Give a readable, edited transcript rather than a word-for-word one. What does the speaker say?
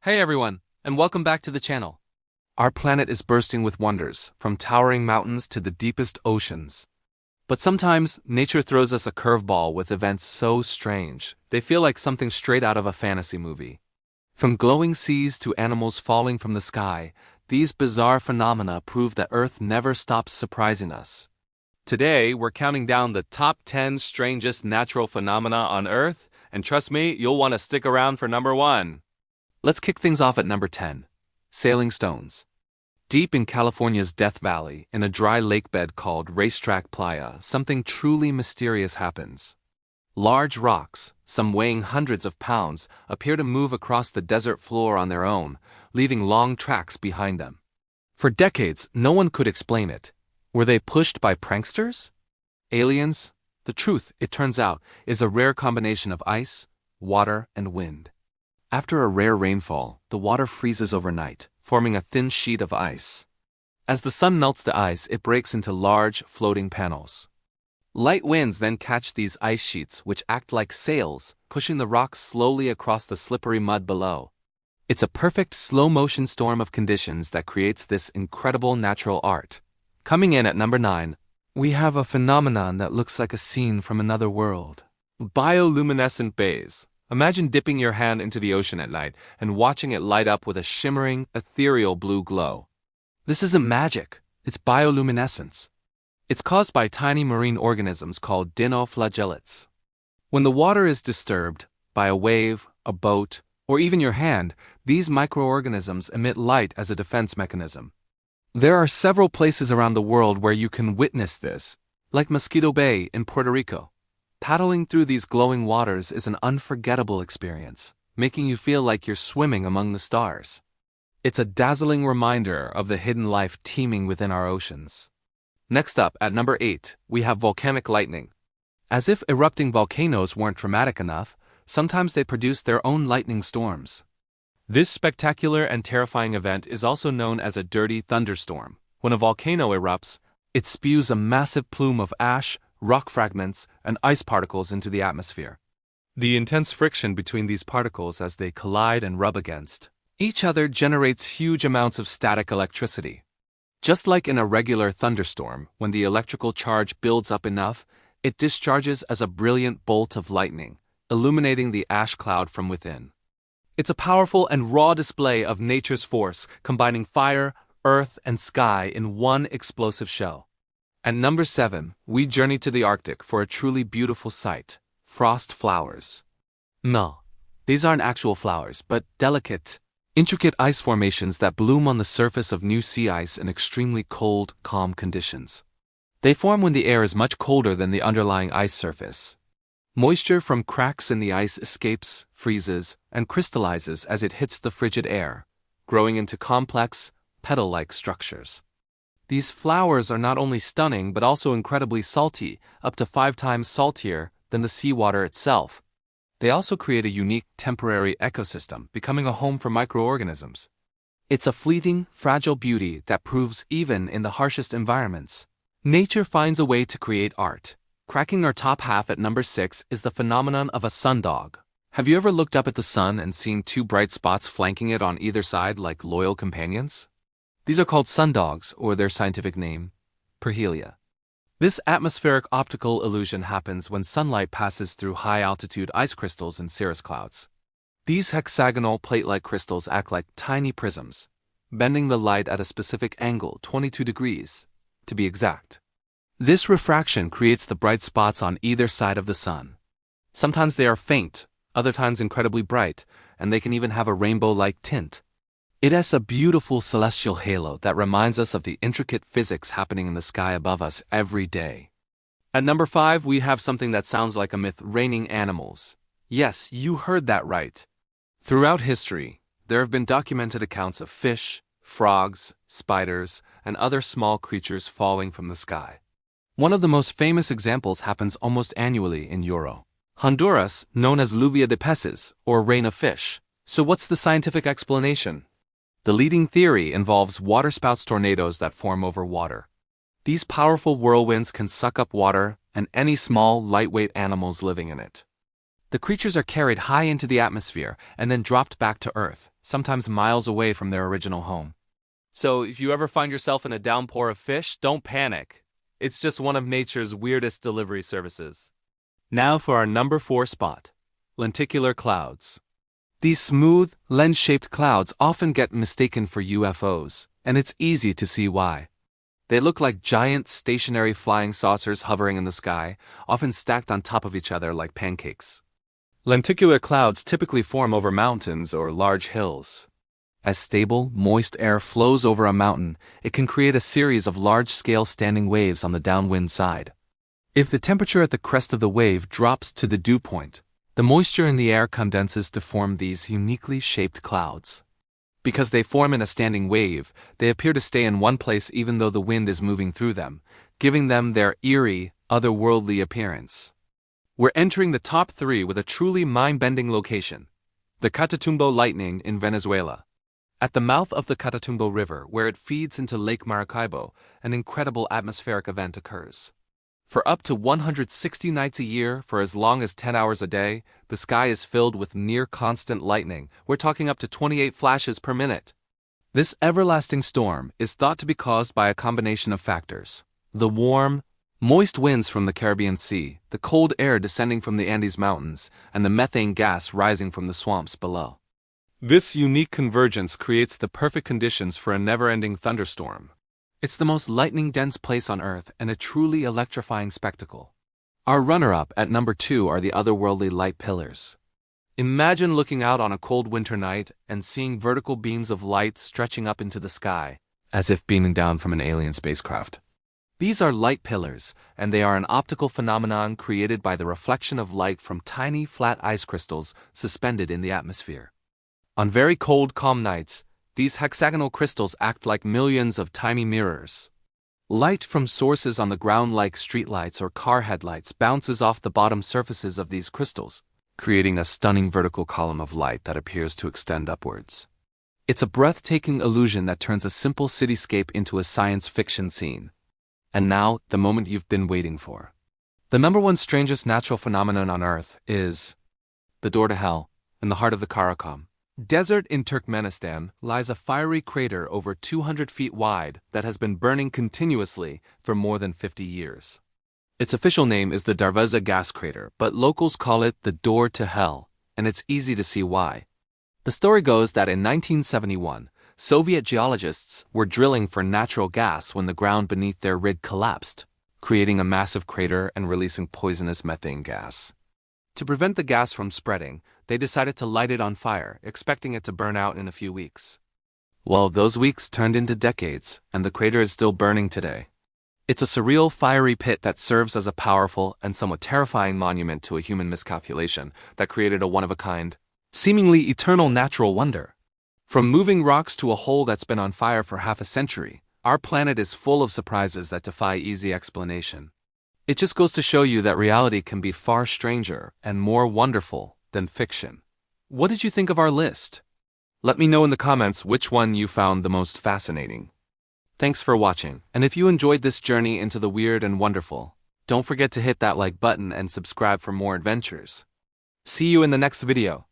Hey everyone, and welcome back to the channel. Our planet is bursting with wonders, from towering mountains to the deepest oceans. But sometimes, nature throws us a curveball with events so strange, they feel like something straight out of a fantasy movie. From glowing seas to animals falling from the sky, these bizarre phenomena prove that Earth never stops surprising us. Today, we're counting down the top 10 strangest natural phenomena on Earth, and trust me, you'll want to stick around for number 1. Let's kick things off at number 10. Sailing stones. Deep in California's Death Valley, in a dry lakebed called Racetrack Playa, something truly mysterious happens. Large rocks, some weighing hundreds of pounds, appear to move across the desert floor on their own, leaving long tracks behind them. For decades, no one could explain it. Were they pushed by pranksters? Aliens? The truth, it turns out, is a rare combination of ice, water, and wind. After a rare rainfall, the water freezes overnight, forming a thin sheet of ice. As the sun melts the ice, it breaks into large, floating panels. Light winds then catch these ice sheets, which act like sails, pushing the rocks slowly across the slippery mud below. It's a perfect slow-motion storm of conditions that creates this incredible natural art. Coming in at number 9, we have a phenomenon that looks like a scene from another world. Bioluminescent bays. Imagine dipping your hand into the ocean at night and watching it light up with a shimmering, ethereal blue glow. This isn't magic, it's bioluminescence. It's caused by tiny marine organisms called dinoflagellates. When the water is disturbed by a wave, a boat, or even your hand, these microorganisms emit light as a defense mechanism. There are several places around the world where you can witness this, like Mosquito Bay in Puerto Rico. Paddling through these glowing waters is an unforgettable experience, making you feel like you're swimming among the stars. It's a dazzling reminder of the hidden life teeming within our oceans. Next up, at number 8, we have volcanic lightning. As if erupting volcanoes weren't dramatic enough, sometimes they produce their own lightning storms. This spectacular and terrifying event is also known as a dirty thunderstorm. When a volcano erupts, it spews a massive plume of ash, rock fragments, and ice particles into the atmosphere. The intense friction between these particles as they collide and rub against each other generates huge amounts of static electricity. Just like in a regular thunderstorm, when the electrical charge builds up enough, it discharges as a brilliant bolt of lightning, illuminating the ash cloud from within. It's a powerful and raw display of nature's force, combining fire, earth, and sky in one explosive show. At number 7, we journey to the Arctic for a truly beautiful sight: frost flowers. No, these aren't actual flowers, but delicate, intricate ice formations that bloom on the surface of new sea ice in extremely cold, calm conditions. They form when the air is much colder than the underlying ice surface. Moisture from cracks in the ice escapes, freezes, and crystallizes as it hits the frigid air, growing into complex, petal-like structures. These flowers are not only stunning but also incredibly salty, up to 5 times saltier than the seawater itself. They also create a unique temporary ecosystem, becoming a home for microorganisms. It's a fleeting, fragile beauty that proves even in the harshest environments, nature finds a way to create art. Cracking our top half at number 6 is the phenomenon of a sundog. Have you ever looked up at the sun and seen 2 bright spots flanking it on either side like loyal companions? These are called sundogs, or their scientific name, perhelia. This atmospheric optical illusion happens when sunlight passes through high-altitude ice crystals and cirrus clouds. These hexagonal plate-like crystals act like tiny prisms, bending the light at a specific angle, 22 degrees, to be exact. This refraction creates the bright spots on either side of the sun. Sometimes they are faint, other times incredibly bright, and they can even have a rainbow-like tint. It has a beautiful celestial halo that reminds us of the intricate physics happening in the sky above us every day. At number 5, we have something that sounds like a myth: raining animals. Yes, you heard that right. Throughout history, there have been documented accounts of fish, frogs, spiders, and other small creatures falling from the sky. One of the most famous examples happens almost annually in Honduras, known as lluvia de peces, or rain of fish. So what's the scientific explanation? The leading theory involves waterspouts tornadoes that form over water. These powerful whirlwinds can suck up water and any small, lightweight animals living in it. The creatures are carried high into the atmosphere and then dropped back to Earth, sometimes miles away from their original home. So if you ever find yourself in a downpour of fish, don't panic. It's just one of nature's weirdest delivery services. Now for our number 4 spot, lenticular clouds. These smooth, lens-shaped clouds often get mistaken for UFOs, and it's easy to see why. They look like giant stationary flying saucers hovering in the sky, often stacked on top of each other like pancakes. Lenticular clouds typically form over mountains or large hills. As stable, moist air flows over a mountain, it can create a series of large-scale standing waves on the downwind side. If the temperature at the crest of the wave drops to the dew point, the moisture in the air condenses to form these uniquely shaped clouds. Because they form in a standing wave, they appear to stay in one place even though the wind is moving through them, giving them their eerie, otherworldly appearance. We're entering the top 3 with a truly mind-bending location: the Catatumbo Lightning in Venezuela. At the mouth of the Catatumbo River, where it feeds into Lake Maracaibo, an incredible atmospheric event occurs. For up to 160 nights a year, for as long as 10 hours a day, the sky is filled with near-constant lightning. We're talking up to 28 flashes per minute. This everlasting storm is thought to be caused by a combination of factors: the warm, moist winds from the Caribbean Sea, the cold air descending from the Andes Mountains, and the methane gas rising from the swamps below. This unique convergence creates the perfect conditions for a never-ending thunderstorm. It's the most lightning-dense place on Earth and a truly electrifying spectacle. Our runner-up at number 2 are the otherworldly light pillars. Imagine looking out on a cold winter night and seeing vertical beams of light stretching up into the sky, as if beaming down from an alien spacecraft. These are light pillars, and they are an optical phenomenon created by the reflection of light from tiny, flat ice crystals suspended in the atmosphere. On very cold, calm nights, these hexagonal crystals act like millions of tiny mirrors. Light from sources on the ground like streetlights or car headlights bounces off the bottom surfaces of these crystals, creating a stunning vertical column of light that appears to extend upwards. It's a breathtaking illusion that turns a simple cityscape into a science fiction scene. And now, the moment you've been waiting for. The number 1 strangest natural phenomenon on Earth is the door to hell, in the heart of the Karakum Desert in Turkmenistan lies a fiery crater over 200 feet wide that has been burning continuously for more than 50 years. Its official name is the Darvaza gas crater, but locals call it the door to hell, and it's easy to see why. The story goes that in 1971, Soviet geologists were drilling for natural gas when the ground beneath their rig collapsed, creating a massive crater and releasing poisonous methane gas. To prevent the gas from spreading, they decided to light it on fire, expecting it to burn out in a few weeks. Well, those weeks turned into decades, and the crater is still burning today. It's a surreal, fiery pit that serves as a powerful and somewhat terrifying monument to a human miscalculation that created a one-of-a-kind, seemingly eternal natural wonder. From moving rocks to a hole that's been on fire for half a century, our planet is full of surprises that defy easy explanation. It just goes to show you that reality can be far stranger and more wonderful than fiction. What did you think of our list? Let me know in the comments which one you found the most fascinating. Thanks for watching, and if you enjoyed this journey into the weird and wonderful, don't forget to hit that like button and subscribe for more adventures. See you in the next video.